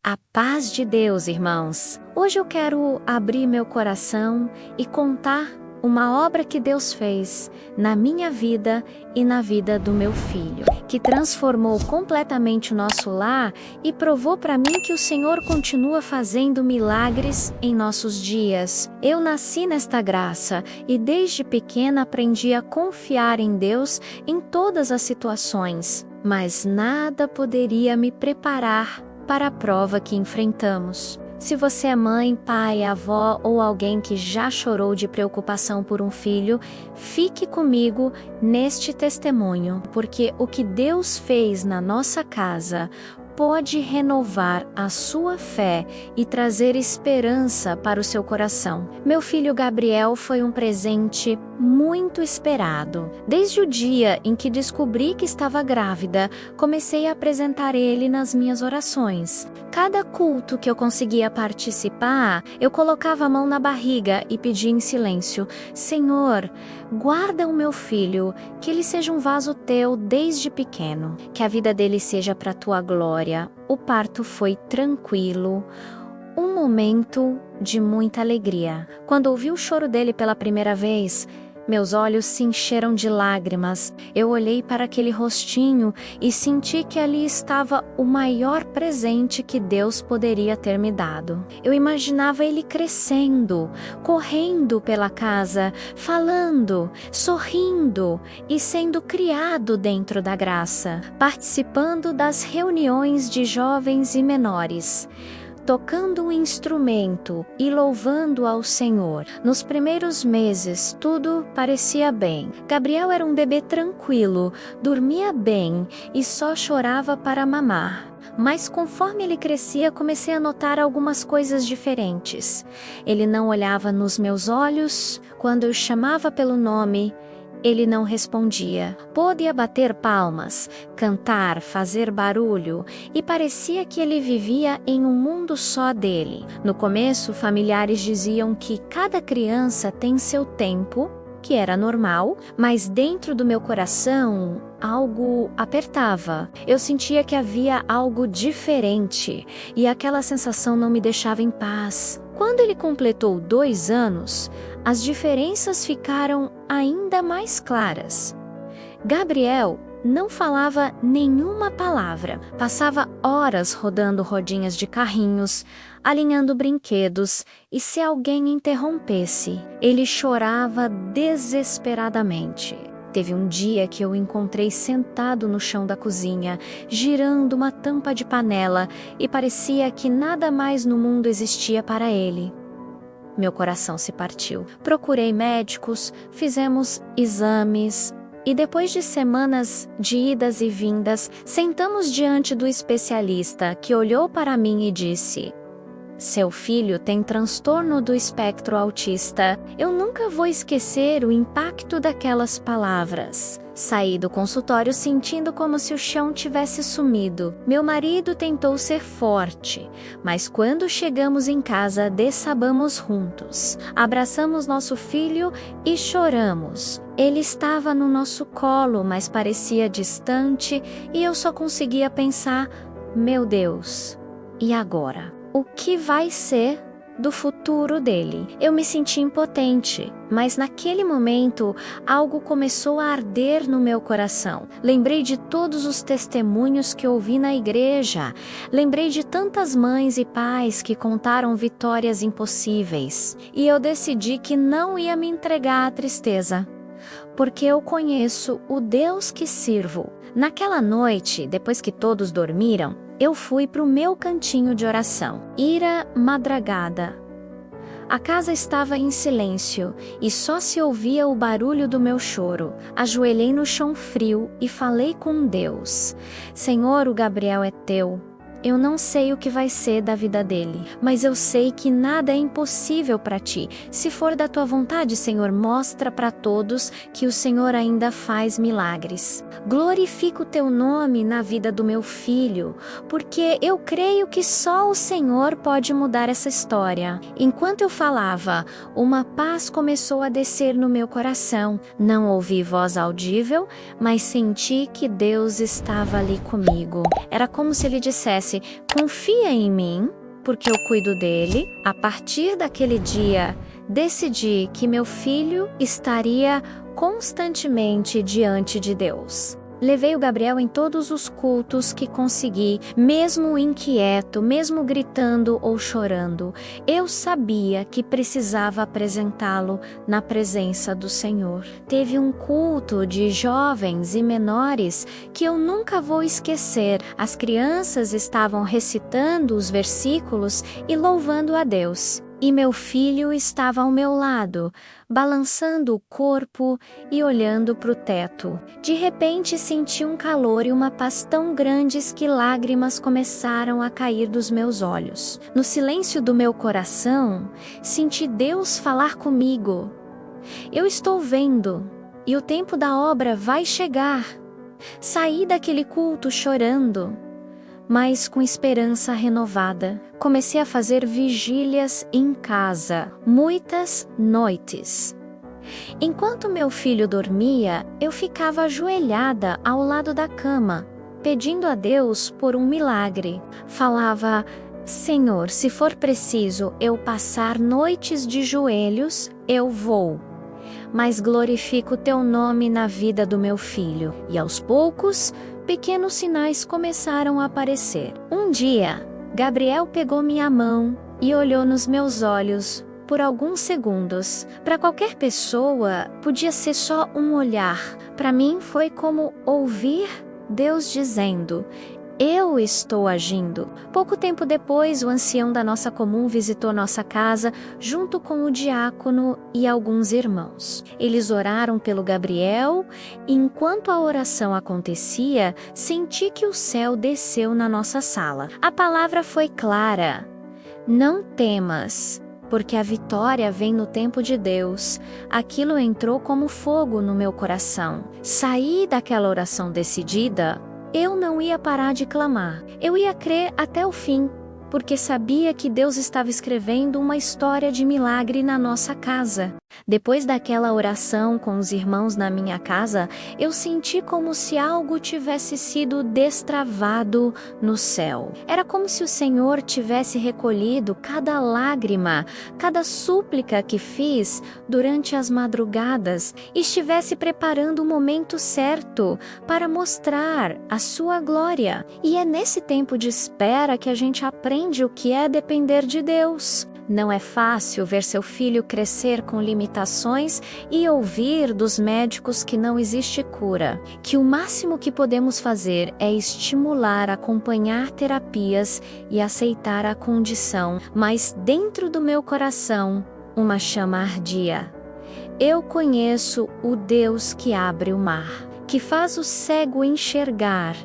A paz de Deus, irmãos! Hoje eu quero abrir meu coração e contar uma obra que Deus fez na minha vida e na vida do meu filho, que transformou completamente o nosso lar e provou para mim que o Senhor continua fazendo milagres em nossos dias. Eu nasci nesta graça e desde pequena aprendi a confiar em Deus em todas as situações, mas nada poderia me preparar para a prova que enfrentamos. Se você é mãe, pai, avó ou alguém que já chorou de preocupação por um filho, fique comigo neste testemunho, porque o que Deus fez na nossa casa pode renovar a sua fé e trazer esperança para o seu coração. Meu filho Gabriel foi um presente muito esperado. Desde o dia em que descobri que estava grávida, comecei a apresentar ele nas minhas orações. Cada culto que eu conseguia participar, eu colocava a mão na barriga e pedia em silêncio: Senhor, guarda o meu filho, que ele seja um vaso teu desde pequeno, que a vida dele seja para a tua glória. O parto foi tranquilo, um momento de muita alegria. Quando ouvi o choro dele pela primeira vez, meus olhos se encheram de lágrimas. Eu olhei para aquele rostinho e senti que ali estava o maior presente que Deus poderia ter me dado. Eu imaginava ele crescendo, correndo pela casa, falando, sorrindo e sendo criado dentro da graça, participando das reuniões de jovens e menores, tocando um instrumento e louvando ao Senhor. Nos primeiros meses, tudo parecia bem. Gabriel era um bebê tranquilo, dormia bem e só chorava para mamar. Mas conforme ele crescia, comecei a notar algumas coisas diferentes. Ele não olhava nos meus olhos. Quando eu chamava pelo nome, ele não respondia. Podia bater palmas, cantar, fazer barulho, e parecia que ele vivia em um mundo só dele. No começo, familiares diziam que cada criança tem seu tempo, que era normal, mas dentro do meu coração, algo apertava. Eu sentia que havia algo diferente, e aquela sensação não me deixava em paz. Quando ele completou 2 anos, as diferenças ficaram ainda mais claras. Gabriel não falava nenhuma palavra, passava horas rodando rodinhas de carrinhos, alinhando brinquedos, e se alguém interrompesse, ele chorava desesperadamente. Teve um dia que eu o encontrei sentado no chão da cozinha, girando uma tampa de panela, e parecia que nada mais no mundo existia para ele. Meu coração se partiu. Procurei médicos, fizemos exames, e depois de semanas de idas e vindas, sentamos diante do especialista, que olhou para mim e disse: seu filho tem transtorno do espectro autista. Eu nunca vou esquecer o impacto daquelas palavras. Saí do consultório sentindo como se o chão tivesse sumido. Meu marido tentou ser forte, mas quando chegamos em casa, desabamos juntos. Abraçamos nosso filho e choramos. Ele estava no nosso colo, mas parecia distante, e eu só conseguia pensar: meu Deus, e agora? O que vai ser do futuro dele? Eu me senti impotente, mas naquele momento algo começou a arder no meu coração. Lembrei de todos os testemunhos que ouvi na igreja. Lembrei de tantas mães e pais que contaram vitórias impossíveis. E eu decidi que não ia me entregar à tristeza, porque eu conheço o Deus que sirvo. Naquela noite, depois que todos dormiram, eu fui para o meu cantinho de oração. Ira madrugada. A casa estava em silêncio e só se ouvia o barulho do meu choro. Ajoelhei no chão frio e falei com Deus: Senhor, o Gabriel é teu. Eu não sei o que vai ser da vida dele, mas eu sei que nada é impossível para ti. Se for da tua vontade, Senhor, mostra para todos que o Senhor ainda faz milagres. Glorifica o teu nome na vida do meu filho, porque eu creio que só o Senhor pode mudar essa história. Enquanto eu falava, uma paz começou a descer no meu coração. Não ouvi voz audível, mas senti que Deus estava ali comigo. Era como se ele dissesse: disse: confia em mim, porque eu cuido dele. A partir daquele dia, decidi que meu filho estaria constantemente diante de Deus. Levei o Gabriel em todos os cultos que consegui, mesmo inquieto, mesmo gritando ou chorando. Eu sabia que precisava apresentá-lo na presença do Senhor. Teve um culto de jovens e menores que eu nunca vou esquecer. As crianças estavam recitando os versículos e louvando a Deus. E meu filho estava ao meu lado, balançando o corpo e olhando para o teto. De repente senti um calor e uma paz tão grandes que lágrimas começaram a cair dos meus olhos. No silêncio do meu coração, senti Deus falar comigo. Eu estou vendo, e o tempo da obra vai chegar. Saí daquele culto chorando, mas com esperança renovada. Comecei a fazer vigílias em casa, muitas noites. Enquanto meu filho dormia, eu ficava ajoelhada ao lado da cama, pedindo a Deus por um milagre. Falava: Senhor, se for preciso eu passar noites de joelhos, eu vou. Mas glorifico teu nome na vida do meu filho. E aos poucos, pequenos sinais começaram a aparecer. Um dia, Gabriel pegou minha mão e olhou nos meus olhos por alguns segundos. Para qualquer pessoa, podia ser só um olhar. Para mim, foi como ouvir Deus dizendo: eu estou agindo. Pouco tempo depois, o ancião da nossa comum visitou nossa casa, junto com o diácono e alguns irmãos. Eles oraram pelo Gabriel, e enquanto a oração acontecia, senti que o céu desceu na nossa sala. A palavra foi clara: não temas, porque a vitória vem no tempo de Deus. Aquilo entrou como fogo no meu coração. Saí daquela oração decidida. Eu não ia parar de clamar. Eu ia crer até o fim, porque sabia que Deus estava escrevendo uma história de milagre na nossa casa. Depois daquela oração com os irmãos na minha casa, eu senti como se algo tivesse sido destravado no céu. Era como se o Senhor tivesse recolhido cada lágrima, cada súplica que fiz durante as madrugadas e estivesse preparando o momento certo para mostrar a sua glória. E é nesse tempo de espera que a gente aprende o que é depender de Deus. Não é fácil ver seu filho crescer com limitações e ouvir dos médicos que não existe cura, que o máximo que podemos fazer é estimular, acompanhar terapias e aceitar a condição, mas dentro do meu coração, uma chama ardia. Eu conheço o Deus que abre o mar, que faz o cego enxergar,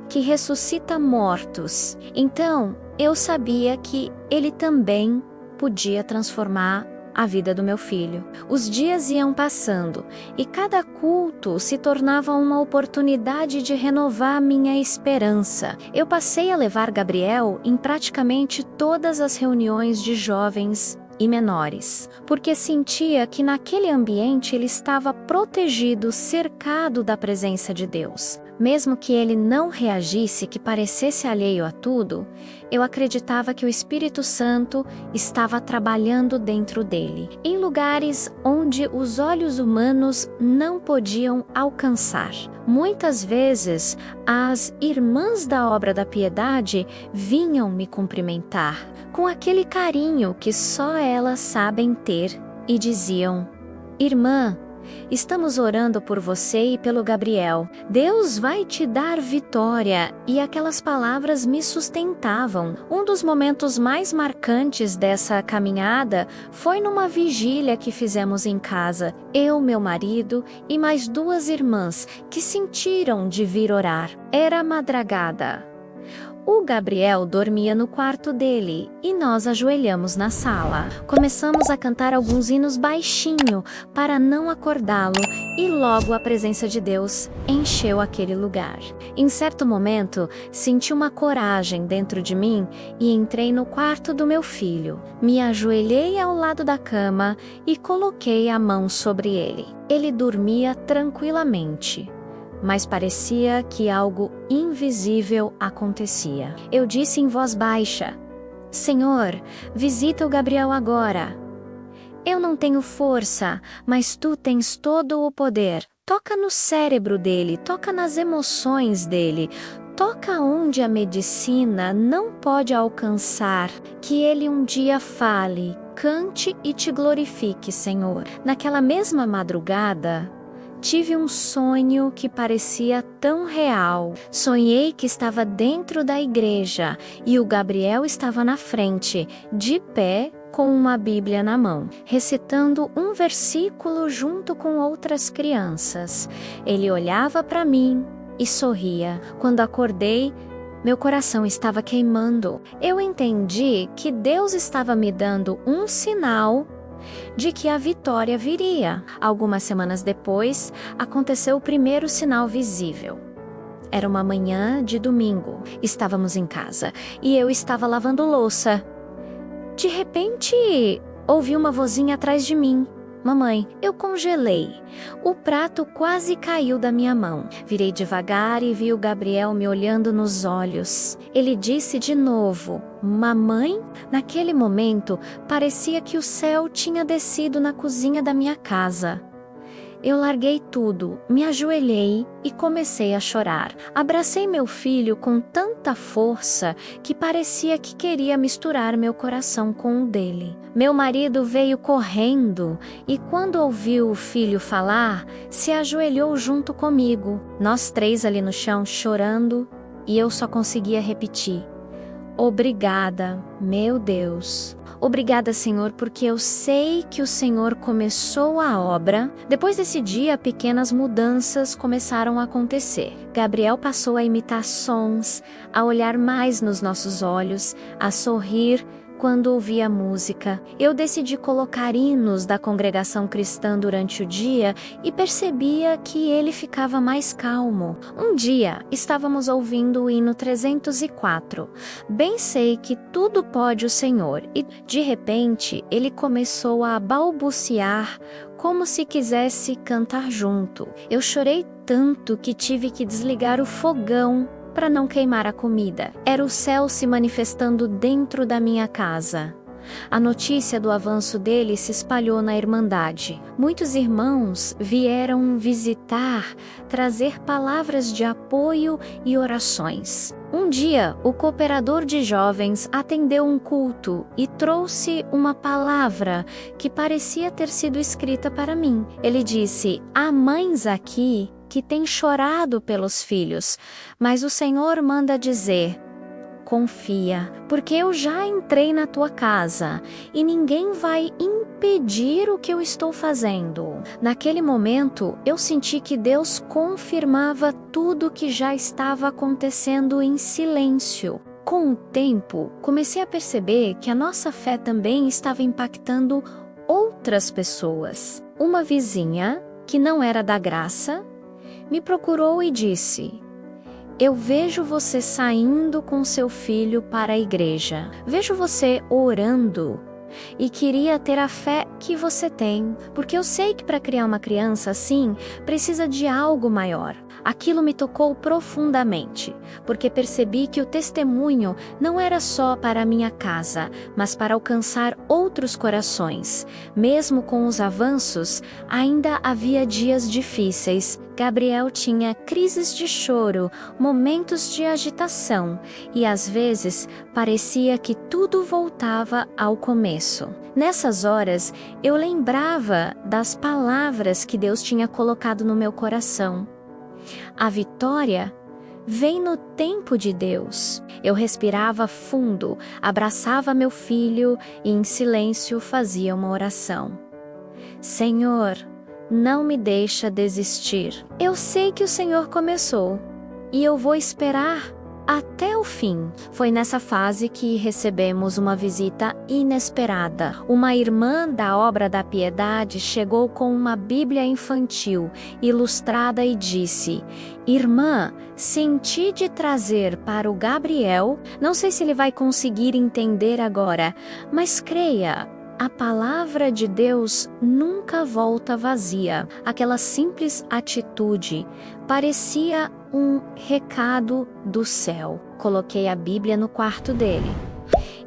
que ressuscita mortos. Então, eu sabia que Ele também podia transformar a vida do meu filho. Os dias iam passando e cada culto se tornava uma oportunidade de renovar minha esperança. Eu passei a levar Gabriel em praticamente todas as reuniões de jovens e menores, porque sentia que naquele ambiente ele estava protegido, cercado da presença de Deus. Mesmo que ele não reagisse, que parecesse alheio a tudo, eu acreditava que o Espírito Santo estava trabalhando dentro dele, em lugares onde os olhos humanos não podiam alcançar. Muitas vezes, as irmãs da obra da piedade vinham me cumprimentar, com aquele carinho que só elas sabem ter, e diziam: irmã, estamos orando por você e pelo Gabriel. Deus vai te dar vitória. E aquelas palavras me sustentavam. Um dos momentos mais marcantes dessa caminhada foi numa vigília que fizemos em casa. Eu, meu marido e mais 2 irmãs que sentiram de vir orar. Era madrugada. O Gabriel dormia no quarto dele e nós ajoelhamos na sala. Começamos a cantar alguns hinos baixinho para não acordá-lo e logo a presença de Deus encheu aquele lugar. Em certo momento, senti uma coragem dentro de mim e entrei no quarto do meu filho. Me ajoelhei ao lado da cama e coloquei a mão sobre ele. Ele dormia tranquilamente. mas parecia que algo invisível acontecia. Eu disse em voz baixa: Senhor, visita o Gabriel agora. Eu não tenho força, mas tu tens todo o poder. Toca no cérebro dele, toca nas emoções dele, toca onde a medicina não pode alcançar. Que ele um dia fale, cante e te glorifique, Senhor. Naquela mesma madrugada, tive um sonho que parecia tão real. Sonhei que estava dentro da igreja e o Gabriel estava na frente, de pé, com uma Bíblia na mão, recitando um versículo junto com outras crianças. Ele olhava para mim e sorria. Quando acordei, meu coração estava queimando. Eu entendi que Deus estava me dando um sinal de que a vitória viria. Algumas semanas depois, aconteceu o primeiro sinal visível. Era uma manhã de domingo. Estávamos em casa e eu estava lavando louça. De repente, ouvi uma vozinha atrás de mim. Mamãe, eu congelei. O prato quase caiu da minha mão. Virei devagar e vi o Gabriel me olhando nos olhos. Ele disse de novo: Mamãe? Naquele momento, parecia que o céu tinha descido na cozinha da minha casa. Eu larguei tudo, me ajoelhei e comecei a chorar. Abracei meu filho com tanta força que parecia que queria misturar meu coração com o dele. Meu marido veio correndo e, quando ouviu o filho falar, se ajoelhou junto comigo. Nós três ali no chão chorando, e eu só conseguia repetir: Obrigada, meu Deus. Obrigada, Senhor, porque eu sei que o Senhor começou a obra. Depois desse dia, pequenas mudanças começaram a acontecer. Gabriel passou a imitar sons, a olhar mais nos nossos olhos, a sorrir quando ouvia música. Eu decidi colocar hinos da congregação cristã durante o dia e percebia que ele ficava mais calmo. Um dia, estávamos ouvindo o hino 304. Bem sei que tudo pode o Senhor. E, de repente, ele começou a balbuciar como se quisesse cantar junto. Eu chorei tanto que tive que desligar o fogão para não queimar a comida. Era o céu se manifestando dentro da minha casa. A notícia do avanço dele se espalhou na Irmandade. Muitos irmãos vieram visitar, trazer palavras de apoio e orações. Um dia, o cooperador de jovens atendeu um culto e trouxe uma palavra que parecia ter sido escrita para mim. Ele disse: há mães aqui que têm chorado pelos filhos, mas o Senhor manda dizer: confia, porque eu já entrei na tua casa e ninguém vai impedir o que eu estou fazendo. Naquele momento, eu senti que Deus confirmava tudo que já estava acontecendo em silêncio. Com o tempo, comecei a perceber que a nossa fé também estava impactando outras pessoas. Uma vizinha, que não era da graça, me procurou e disse: eu vejo você saindo com seu filho para a igreja. Vejo você orando e queria ter a fé que você tem, porque eu sei que para criar uma criança assim, precisa de algo maior. Aquilo me tocou profundamente, porque percebi que o testemunho não era só para a minha casa, mas para alcançar outros corações. Mesmo com os avanços, ainda havia dias difíceis. Gabriel tinha crises de choro, momentos de agitação, e às vezes parecia que tudo voltava ao começo. Nessas horas, eu lembrava das palavras que Deus tinha colocado no meu coração. A vitória vem no tempo de Deus. Eu respirava fundo, abraçava meu filho e em silêncio fazia uma oração. Senhor, não me deixa desistir. Eu sei que o Senhor começou e eu vou esperar até o fim. Foi nessa fase que recebemos uma visita inesperada. Uma irmã da Obra da Piedade chegou com uma Bíblia infantil, ilustrada, e disse: irmã, senti de trazer para o Gabriel, não sei se ele vai conseguir entender agora, mas creia, A palavra de Deus nunca volta vazia. Aquela simples atitude parecia um recado do céu. Coloquei a Bíblia no quarto dele.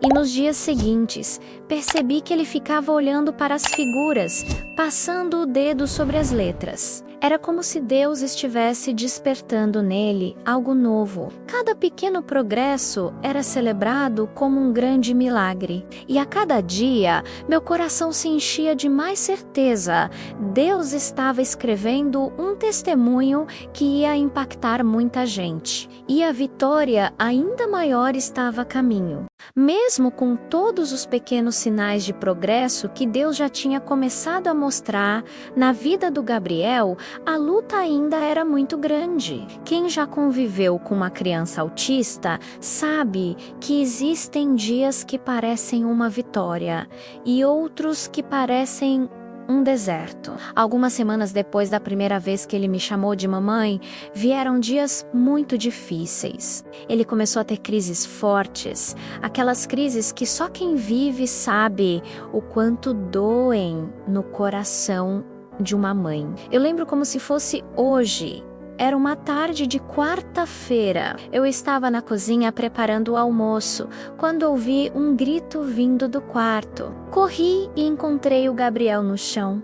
E nos dias seguintes, percebi que ele ficava olhando para as figuras, passando o dedo sobre as letras. Era como se Deus estivesse despertando nele algo novo. Cada pequeno progresso era celebrado como um grande milagre. E a cada dia, meu coração se enchia de mais certeza. Deus estava escrevendo um testemunho que ia impactar muita gente. E a vitória ainda maior estava a caminho. Mesmo com todos os pequenos sinais de progresso que Deus já tinha começado a mostrar na vida do Gabriel, a luta ainda era muito grande. Quem já conviveu com uma criança autista sabe que existem dias que parecem uma vitória e outros que parecem um deserto. Algumas semanas depois da primeira vez que ele me chamou de mamãe, vieram dias muito difíceis. Ele começou a ter crises fortes, aquelas crises que só quem vive sabe o quanto doem no coração de uma mãe. Eu lembro como se fosse hoje. Era uma tarde de quarta-feira. Eu estava na cozinha preparando o almoço, quando ouvi um grito vindo do quarto. Corri e encontrei o Gabriel no chão,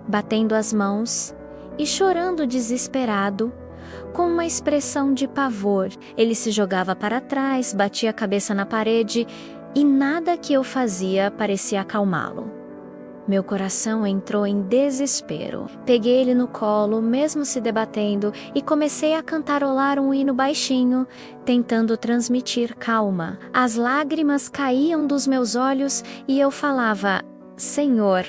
batendo as mãos e chorando desesperado, com uma expressão de pavor. Ele se jogava para trás, batia a cabeça na parede e nada que eu fazia parecia acalmá-lo. Meu coração entrou em desespero. Peguei ele no colo, mesmo se debatendo, e comecei a cantarolar um hino baixinho, tentando transmitir calma. As lágrimas caíam dos meus olhos e eu falava: Senhor,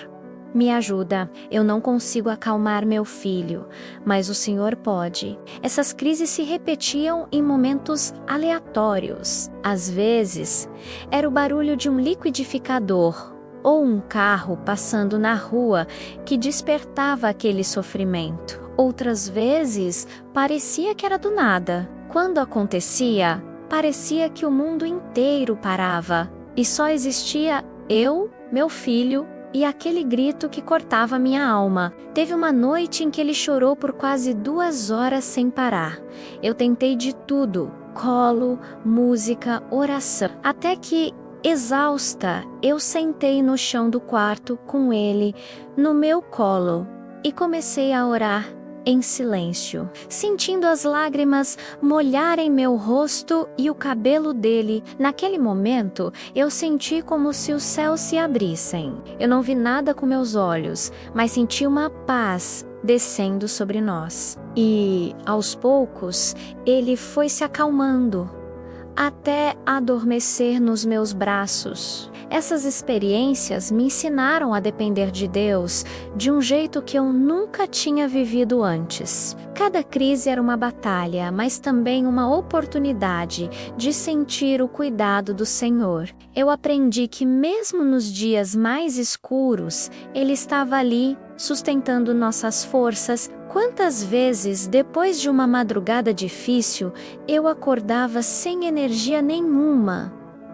me ajuda. Eu não consigo acalmar meu filho, mas o Senhor pode. Essas crises se repetiam em momentos aleatórios. Às vezes, era o barulho de um liquidificador ou um carro passando na rua que despertava aquele sofrimento. Outras vezes, parecia que era do nada. Quando acontecia, parecia que o mundo inteiro parava e só existia eu, meu filho e aquele grito que cortava minha alma. Teve uma noite em que ele chorou por quase 2 horas sem parar. Eu tentei de tudo: colo, música, oração, até que, exausta, eu sentei no chão do quarto com ele no meu colo e comecei a orar em silêncio, sentindo as lágrimas molharem meu rosto e o cabelo dele. Naquele momento, eu senti como se os céus se abrissem. Eu não vi nada com meus olhos, mas senti uma paz descendo sobre nós. E, aos poucos, ele foi se acalmando, até adormecer nos meus braços. Essas experiências me ensinaram a depender de Deus de um jeito que eu nunca tinha vivido antes. Cada crise era uma batalha, mas também uma oportunidade de sentir o cuidado do Senhor. Eu aprendi que mesmo nos dias mais escuros, Ele estava ali, sustentando nossas forças. Quantas vezes, depois de uma madrugada difícil, eu acordava sem energia nenhuma.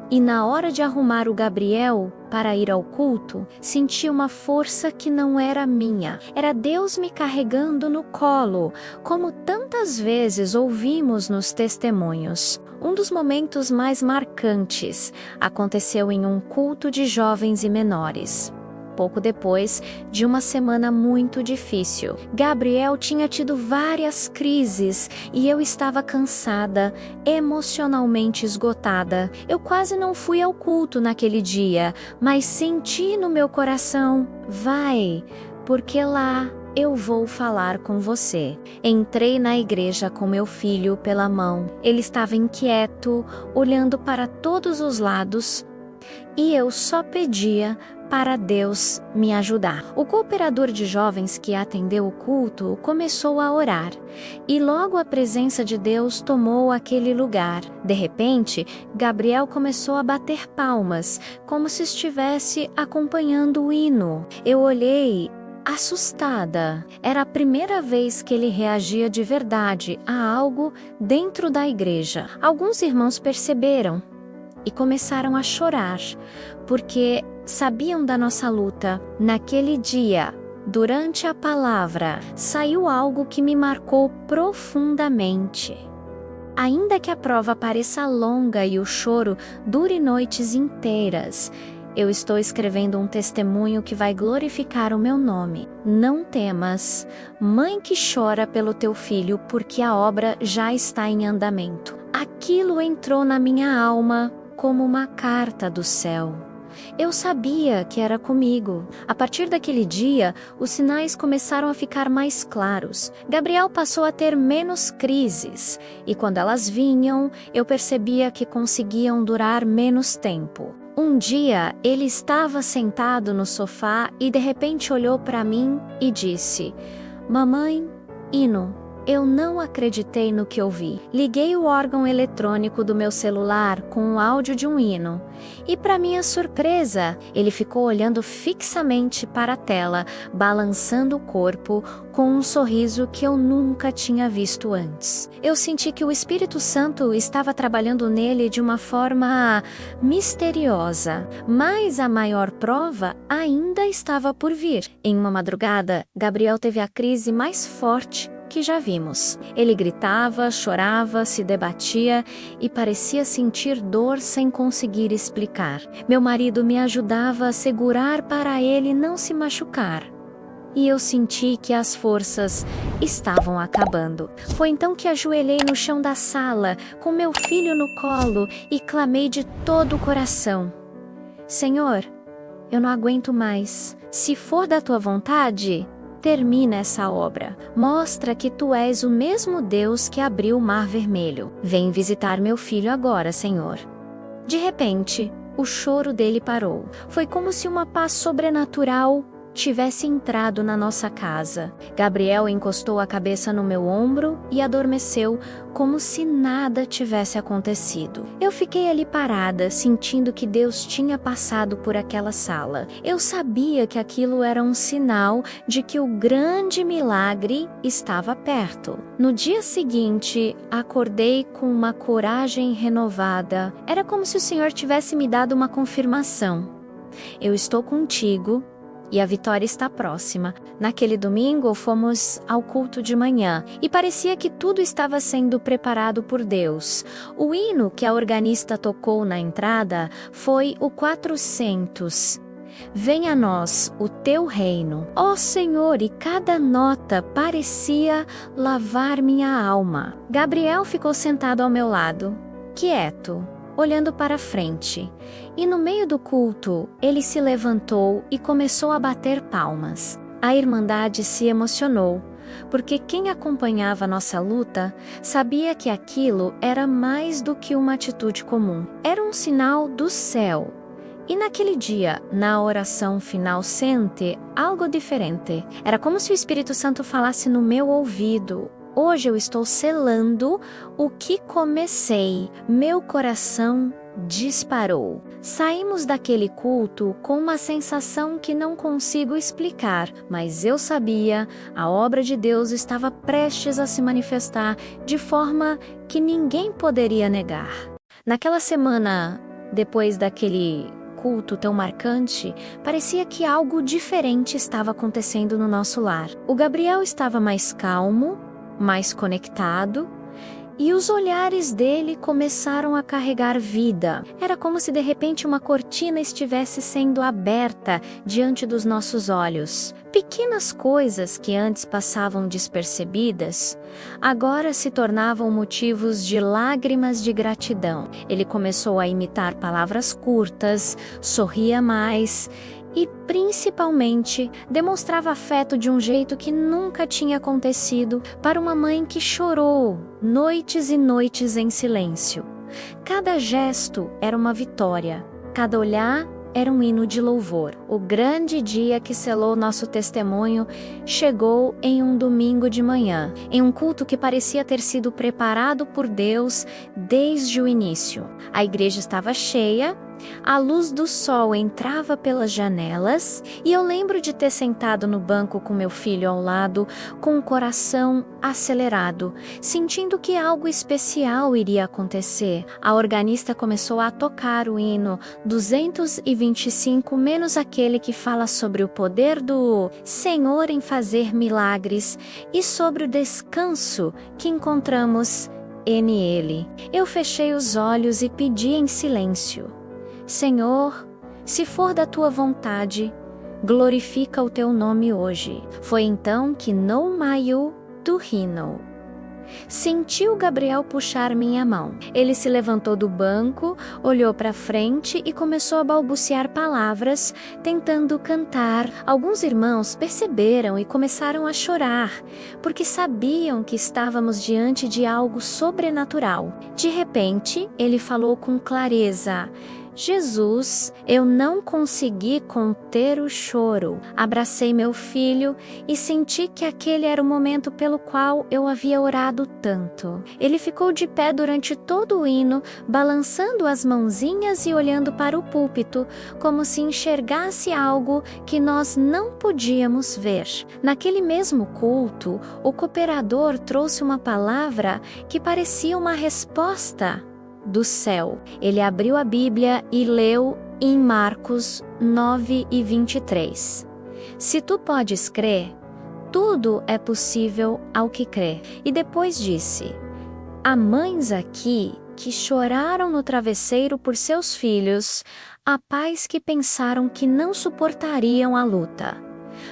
E na hora de arrumar o Gabriel para ir ao culto, senti uma força que não era minha. Era Deus me carregando no colo, como tantas vezes ouvimos nos testemunhos. Um dos momentos mais marcantes aconteceu em um culto de jovens e menores. Pouco depois de uma semana muito difícil, Gabriel tinha tido várias crises e eu estava cansada, emocionalmente esgotada. Eu quase não fui ao culto naquele dia, mas senti no meu coração: vai, porque lá eu vou falar com você. Entrei na igreja com meu filho pela mão. Ele estava inquieto, olhando para todos os lados, e eu só pedia para Deus me ajudar. O cooperador de jovens que atendeu o culto começou a orar, e logo a presença de Deus tomou aquele lugar. De repente, Gabriel começou a bater palmas, como se estivesse acompanhando o hino. Eu olhei assustada. Era a primeira vez que ele reagia de verdade a algo dentro da igreja. Alguns irmãos perceberam e começaram a chorar, porque sabiam da nossa luta. Naquele dia, durante a palavra, saiu algo que me marcou profundamente. Ainda que a prova pareça longa e o choro dure noites inteiras, eu estou escrevendo um testemunho que vai glorificar o meu nome. Não temas, mãe que chora pelo teu filho, porque a obra já está em andamento. Aquilo entrou na minha alma como uma carta do céu. Eu sabia que era comigo. A partir daquele dia, os sinais começaram a ficar mais claros. Gabriel passou a ter menos crises, e quando elas vinham, eu percebia que conseguiam durar menos tempo. Um dia, ele estava sentado no sofá e de repente olhou para mim e disse: "Mamãe, hino." Eu não acreditei no que ouvi. Liguei o órgão eletrônico do meu celular com o áudio de um hino. E para minha surpresa, ele ficou olhando fixamente para a tela, balançando o corpo, com um sorriso que eu nunca tinha visto antes. Eu senti que o Espírito Santo estava trabalhando nele de uma forma misteriosa, mas a maior prova ainda estava por vir. Em uma madrugada, Gabriel teve a crise mais forte que já vimos. Ele gritava, chorava, se debatia e parecia sentir dor sem conseguir explicar. Meu marido me ajudava a segurar para ele não se machucar. E eu senti que as forças estavam acabando. Foi então que ajoelhei no chão da sala, com meu filho no colo, e clamei de todo o coração: "Senhor, eu não aguento mais. Se for da tua vontade, termina essa obra. Mostra que tu és o mesmo Deus que abriu o Mar Vermelho. Vem visitar meu filho agora, Senhor." De repente, o choro dele parou. Foi como se uma paz sobrenatural tivesse entrado na nossa casa. Gabriel encostou a cabeça no meu ombro e adormeceu como se nada tivesse acontecido. Eu fiquei ali parada, sentindo que Deus tinha passado por aquela sala. Eu sabia que aquilo era um sinal de que o grande milagre estava perto. No dia seguinte, acordei com uma coragem renovada. Era como se o Senhor tivesse me dado uma confirmação. Eu estou contigo e a vitória está próxima. Naquele domingo, fomos ao culto de manhã e parecia que tudo estava sendo preparado por Deus. O hino que a organista tocou na entrada foi o 400. Venha a nós o teu reino, ó Senhor, e cada nota parecia lavar minha alma. Gabriel ficou sentado ao meu lado, quieto, olhando para frente. E no meio do culto, ele se levantou e começou a bater palmas. A Irmandade se emocionou, porque quem acompanhava nossa luta sabia que aquilo era mais do que uma atitude comum. Era um sinal do céu. E naquele dia, na oração final, sente algo diferente. Era como se o Espírito Santo falasse no meu ouvido: hoje eu estou selando o que comecei. Meu coração disparou. Saímos daquele culto com uma sensação que não consigo explicar, mas eu sabia, a obra de Deus estava prestes a se manifestar de forma que ninguém poderia negar. Naquela semana, depois daquele culto tão marcante, parecia que algo diferente estava acontecendo no nosso lar. O Gabriel estava mais calmo, mais conectado, e os olhares dele começaram a carregar vida. Era como se de repente uma cortina estivesse sendo aberta diante dos nossos olhos. Pequenas coisas que antes passavam despercebidas, agora se tornavam motivos de lágrimas de gratidão. Ele começou a imitar palavras curtas, sorria mais e, principalmente, demonstrava afeto de um jeito que nunca tinha acontecido para uma mãe que chorou noites e noites em silêncio. Cada gesto era uma vitória, cada olhar era um hino de louvor. O grande dia que selou nosso testemunho chegou em um domingo de manhã, em um culto que parecia ter sido preparado por Deus desde o início. A igreja estava cheia A luz do sol entrava pelas janelas e eu lembro de ter sentado no banco com meu filho ao lado, com o coração acelerado, sentindo que algo especial iria acontecer. A organista começou a tocar o hino 225, menos aquele que fala sobre o poder do Senhor em fazer milagres e sobre o descanso que encontramos nele. Eu fechei os olhos e pedi em silêncio: Senhor, se for da tua vontade, glorifica o teu nome hoje. Foi então que no meio do hino senti o Gabriel puxar minha mão. Ele se levantou do banco, olhou para frente e começou a balbuciar palavras, tentando cantar. Alguns irmãos perceberam e começaram a chorar, porque sabiam que estávamos diante de algo sobrenatural. De repente, ele falou com clareza: Jesus, eu não consegui conter o choro. Abracei meu filho e senti que aquele era o momento pelo qual eu havia orado tanto. Ele ficou de pé durante todo o hino, balançando as mãozinhas e olhando para o púlpito, como se enxergasse algo que nós não podíamos ver. Naquele mesmo culto, o cooperador trouxe uma palavra que parecia uma resposta do céu. Ele abriu a Bíblia e leu em Marcos 9:23. Se tu podes crer, tudo é possível ao que crê. E depois disse: há mães aqui que choraram no travesseiro por seus filhos, há pais que pensaram que não suportariam a luta.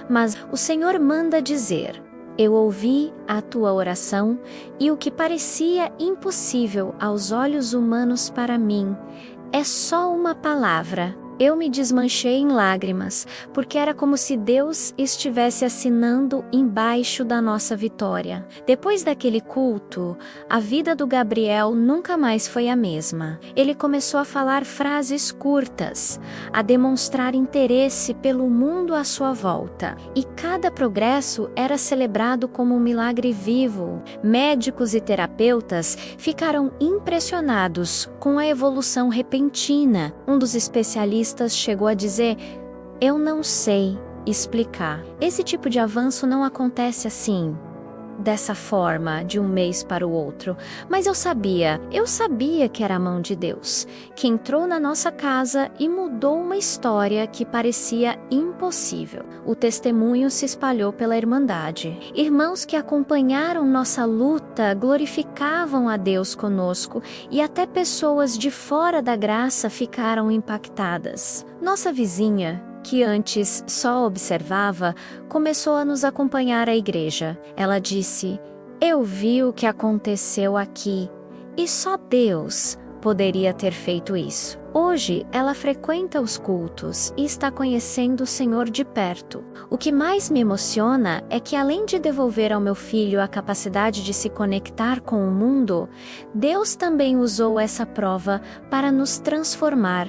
Mas o Senhor manda dizer: eu ouvi a tua oração e o que parecia impossível aos olhos humanos para mim é só uma palavra. Eu me desmanchei em lágrimas, porque era como se Deus estivesse assinando embaixo da nossa vitória. Depois daquele culto, a vida do Gabriel nunca mais foi a mesma. Ele começou a falar frases curtas, a demonstrar interesse pelo mundo à sua volta. E cada progresso era celebrado como um milagre vivo. Médicos e terapeutas ficaram impressionados com a evolução repentina. Um dos especialistas chegou a dizer: eu não sei explicar. Esse tipo de avanço não acontece assim, dessa forma, de um mês para o outro. Mas eu sabia que era a mão de Deus, que entrou na nossa casa e mudou uma história que parecia impossível. O testemunho se espalhou pela Irmandade. Irmãos que acompanharam nossa luta glorificavam a Deus conosco e até pessoas de fora da graça ficaram impactadas. Nossa vizinha, que antes só observava, começou a nos acompanhar à igreja. Ela disse: eu vi o que aconteceu aqui e só Deus poderia ter feito isso. Hoje, ela frequenta os cultos e está conhecendo o Senhor de perto. O que mais me emociona é que, além de devolver ao meu filho a capacidade de se conectar com o mundo, Deus também usou essa prova para nos transformar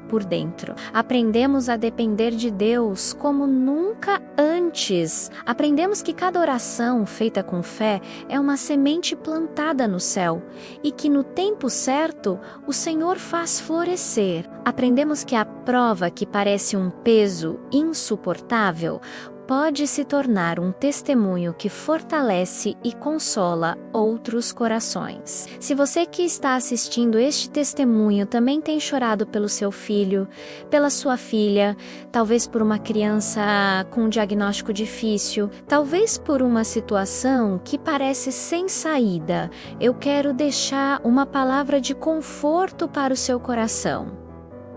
por dentro. Aprendemos a depender de Deus como nunca antes. Aprendemos que cada oração feita com fé é uma semente plantada no céu e que no tempo certo o Senhor faz florescer. Aprendemos que a prova que parece um peso insuportável pode se tornar um testemunho que fortalece e consola outros corações. Se você que está assistindo este testemunho também tem chorado pelo seu filho, pela sua filha, talvez por uma criança com um diagnóstico difícil, talvez por uma situação que parece sem saída, eu quero deixar uma palavra de conforto para o seu coração.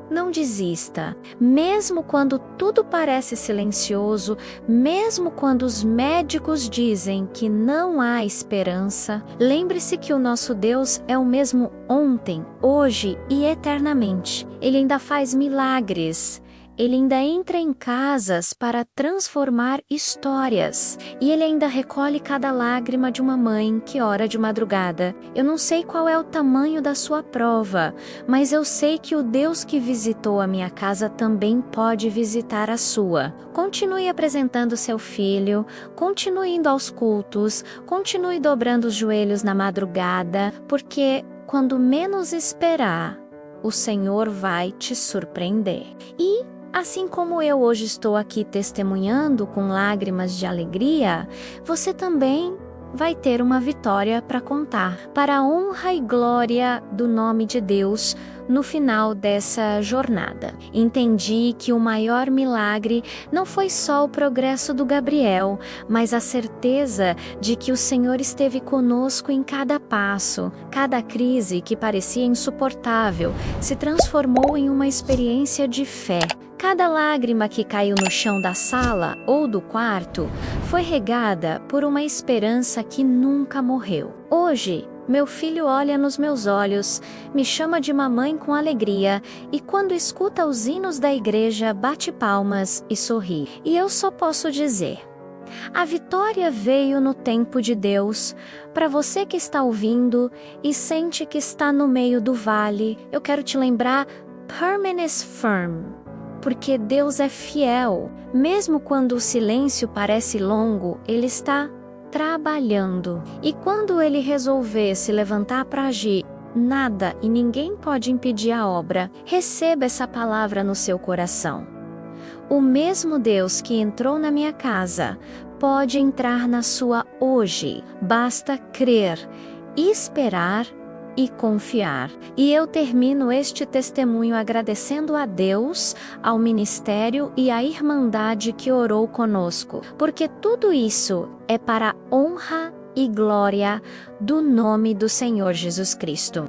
Não desista, mesmo quando tudo parece silencioso, mesmo quando os médicos dizem que não há esperança, lembre-se que o nosso Deus é o mesmo ontem, hoje e eternamente. Ele ainda faz milagres. Ele ainda entra em casas para transformar histórias. E ele ainda recolhe cada lágrima de uma mãe que ora de madrugada. Eu não sei qual é o tamanho da sua prova, mas eu sei que o Deus que visitou a minha casa também pode visitar a sua. Continue apresentando seu filho, continue indo aos cultos, continue dobrando os joelhos na madrugada, porque quando menos esperar, o Senhor vai te surpreender. E, assim como eu hoje estou aqui testemunhando com lágrimas de alegria, você também vai ter uma vitória para contar, para a honra e glória do nome de Deus no final dessa jornada. Entendi que o maior milagre não foi só o progresso do Gabriel, mas a certeza de que o Senhor esteve conosco em cada passo. Cada crise que parecia insuportável se transformou em uma experiência de fé. Cada lágrima que caiu no chão da sala ou do quarto foi regada por uma esperança que nunca morreu. Hoje, meu filho olha nos meus olhos, me chama de mamãe com alegria e quando escuta os hinos da igreja bate palmas e sorri. E eu só posso dizer: a vitória veio no tempo de Deus. Para você que está ouvindo e sente que está no meio do vale, eu quero te lembrar: permanece firm. Porque Deus é fiel. Mesmo quando o silêncio parece longo, Ele está trabalhando. E quando Ele resolver se levantar para agir, nada e ninguém pode impedir a obra. Receba essa palavra no seu coração. O mesmo Deus que entrou na minha casa pode entrar na sua hoje. Basta crer, esperar e confiar. E eu termino este testemunho agradecendo a Deus, ao ministério e à Irmandade que orou conosco, porque tudo isso é para a honra e glória do nome do Senhor Jesus Cristo.